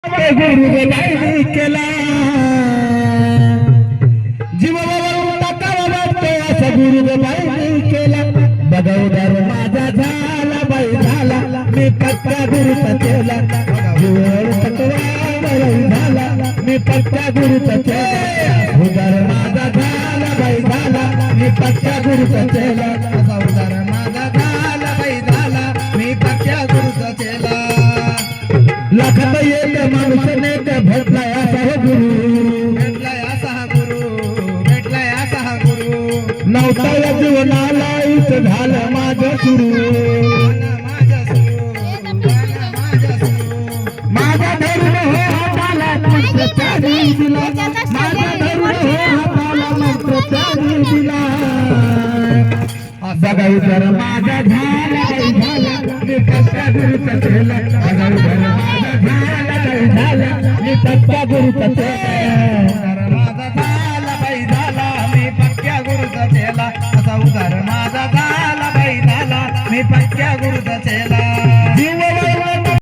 गुरु बाई केला जीवावर टाकावा तो असा गुरु बाई केला बगवदार माझा झाला बाई झाला मी पक्का गुरुचा चेला जीवावर टाकावा झाला मी पक्का गुरुचा चेला उदार माझा झाला बाई झाला मी पक्का गुरुचा चेला उदार माझा झाला बाई झाला मी पक्का गुरुचा चेला लखत एक माणूस नेक भेटलाय असा गुरु भेटलाय असा गुरु नव्हता या जीवनाला इथ झालं माझं सुरू माझा धरून हो हाताला मंत्र त्याने दिला माझा धरून हो हाताला मंत्र त्याने दिला बघाई जर माझा झाला काही झाला मी पक्का गुरुचा चेला बघाई जर माझा झाला काही झाला मी पक्का गुरुचा चेला माझा झाला बाई झाला मी पक्का गुरुचा चेला असा उदार माझा झाला बाई झाला मी पक्का गुरुचा चेला